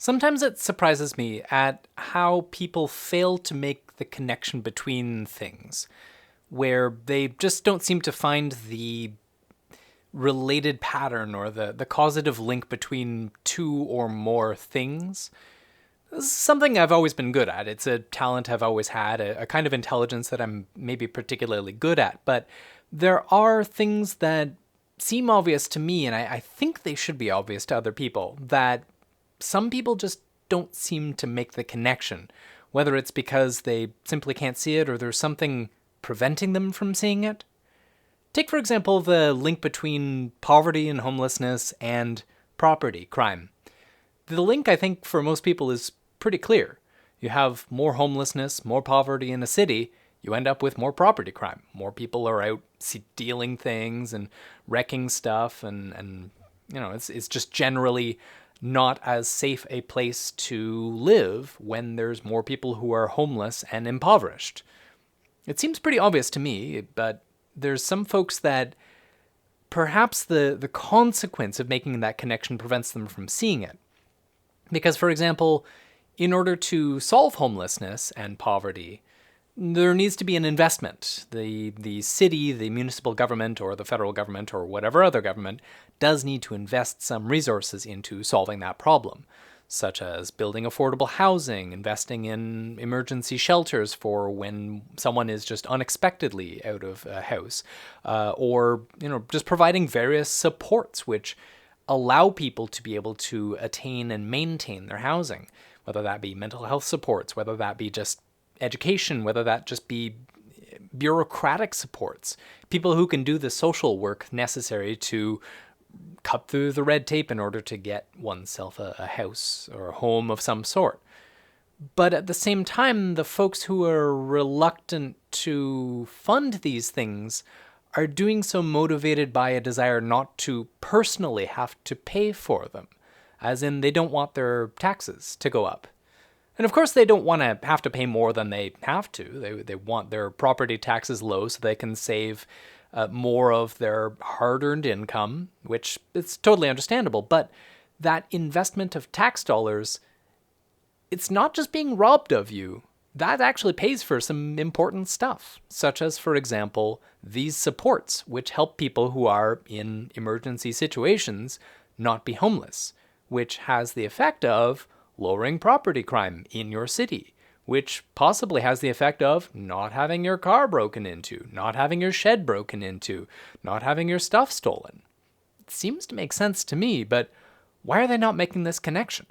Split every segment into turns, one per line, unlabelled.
Sometimes it surprises me at how people fail to make the connection between things, where they just don't seem to find the related pattern or the causative link between two or more things. This is something I've always been good at. It's a talent I've always had, a kind of intelligence that I'm maybe particularly good at. But there are things that seem obvious to me, and I think they should be obvious to other people, that some people just don't seem to make the connection, whether it's because they simply can't see it or there's something preventing them from seeing it. Take, for example, the link between poverty and homelessness and property crime. The link, I think, for most people is pretty clear. You have more homelessness, more poverty in a city, you end up with more property crime. More people are out stealing things and wrecking stuff, and it's just generally not as safe a place to live when there's more people who are homeless and impoverished. It seems pretty obvious to me, but there's some folks that perhaps the consequence of making that connection prevents them from seeing it. Because, for example, in order to solve homelessness and poverty, there needs to be an investment. The city, the municipal government, or the federal government, or whatever other government does need to invest some resources into solving that problem, such as building affordable housing, investing in emergency shelters for when someone is just unexpectedly out of a house, or just providing various supports which allow people to be able to attain and maintain their housing, whether that be mental health supports, whether that be just education, whether that just be bureaucratic supports, people who can do the social work necessary to cut through the red tape in order to get oneself a house or a home of some sort. But at the same time, the folks who are reluctant to fund these things are doing so motivated by a desire not to personally have to pay for them, as in they don't want their taxes to go up. And of course, they don't want to have to pay more than they have to. They want their property taxes low so they can save more of their hard-earned income, which is totally understandable. But that investment of tax dollars, it's not just being robbed of you. That actually pays for some important stuff, such as, for example, these supports, which help people who are in emergency situations not be homeless, which has the effect of lowering property crime in your city, which possibly has the effect of not having your car broken into, not having your shed broken into, not having your stuff stolen. It seems to make sense to me, but why are they not making this connection?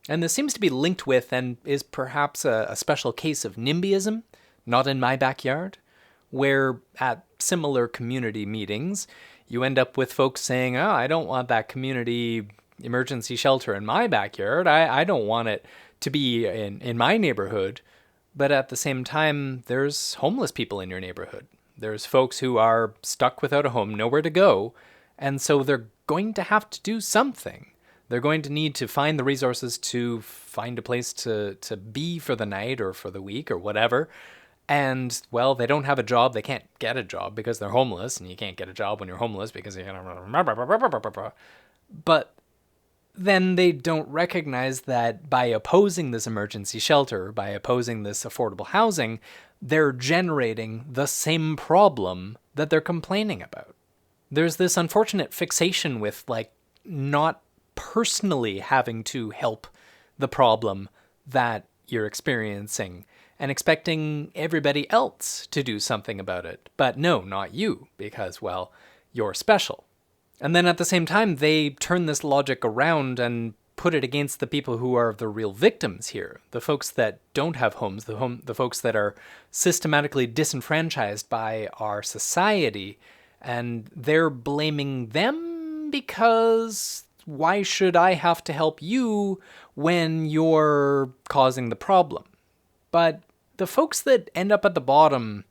And this seems to be linked with and is perhaps a special case of NIMBYism, not in my backyard, where at similar community meetings, you end up with folks saying, oh, I don't want that community emergency shelter in my backyard. I don't want it to be in my neighborhood. But at the same time, there's homeless people in your neighborhood. There's folks who are stuck without a home, nowhere to go. And so they're going to have to do something. They're going to need to find the resources to find a place to be for the night or for the week or whatever. And, well, they don't have a job. They can't get a job because they're homeless. And you can't get a job when you're homeless because you're But then they don't recognize that by opposing this emergency shelter, by opposing this affordable housing, they're generating the same problem that they're complaining about. There's this unfortunate fixation with, not personally having to help the problem that you're experiencing and expecting everybody else to do something about it. But no, not you, because, well, you're special. And then at the same time, they turn this logic around and put it against the people who are the real victims here, the folks that don't have homes, the folks that are systematically disenfranchised by our society, and they're blaming them because why should I have to help you when you're causing the problem? But the folks that end up at the bottom,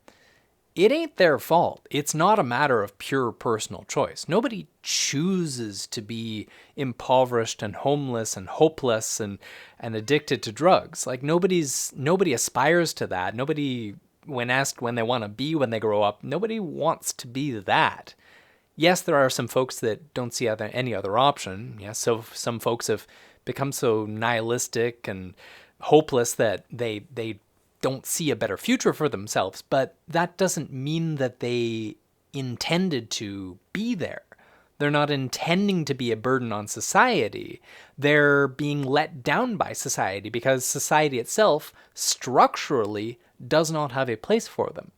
it ain't their fault. It's not a matter of pure personal choice. Nobody chooses to be impoverished and homeless and hopeless and addicted to drugs. Nobody aspires to that. Nobody, when asked when they want to be when they grow up, nobody wants to be that. Yes, there are some folks that don't see any other option. Yes, so some folks have become so nihilistic and hopeless that they don't see a better future for themselves. But that doesn't mean that they intended to be there. They're not intending to be a burden on society. They're being let down by society because society itself structurally does not have a place for them.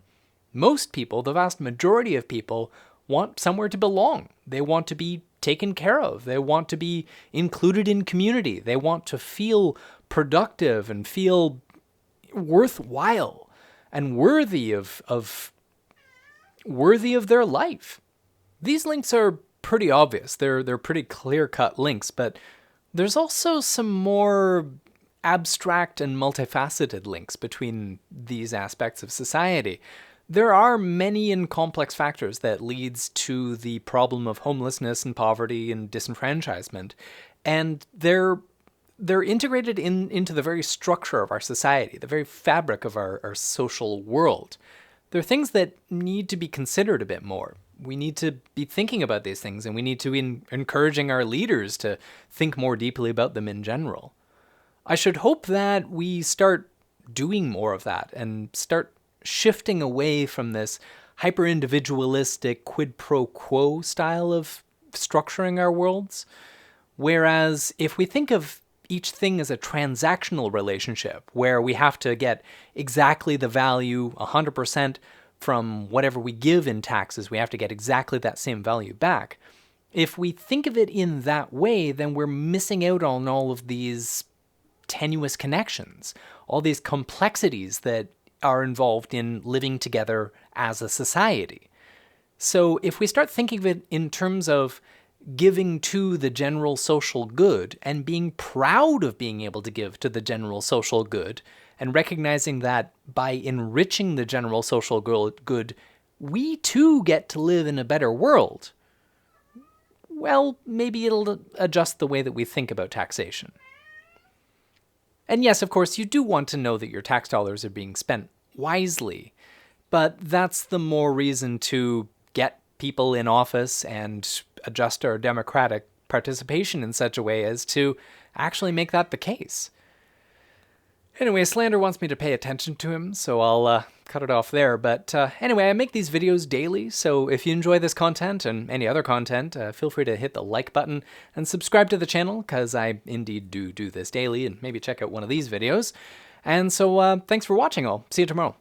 Most people, the vast majority of people, want somewhere to belong. They want to be taken care of. They want to be included in community. They want to feel productive and feel worthwhile and worthy of their life. These links are pretty obvious. They're pretty clear-cut links, but there's also some more abstract and multifaceted links between these aspects of society. There are many and complex factors that leads to the problem of homelessness and poverty and disenfranchisement, and they're integrated into the very structure of our society, the very fabric of our social world. They're things that need to be considered a bit more. We need to be thinking about these things, and we need to be encouraging our leaders to think more deeply about them in general. I should hope that we start doing more of that and start shifting away from this hyper-individualistic quid pro quo style of structuring our worlds. Whereas if we think of each thing as a transactional relationship where we have to get exactly the value 100% from whatever we give in taxes, we have to get exactly that same value back. If we think of it in that way, then we're missing out on all of these tenuous connections, all these complexities that are involved in living together as a society. So if we start thinking of it in terms of giving to the general social good and being proud of being able to give to the general social good, and recognizing that by enriching the general social good, we too get to live in a better world, well, maybe it'll adjust the way that we think about taxation. And yes, of course, you do want to know that your tax dollars are being spent wisely, but that's the more reason to get people in office and adjust our democratic participation in such a way as to actually make that the case. Anyway, Slander wants me to pay attention to him, so I'll cut it off there. But anyway, I make these videos daily, so if you enjoy this content and any other content, feel free to hit the like button and subscribe to the channel, because I indeed do this daily, and maybe check out one of these videos. And so thanks for watching. I'll see you tomorrow.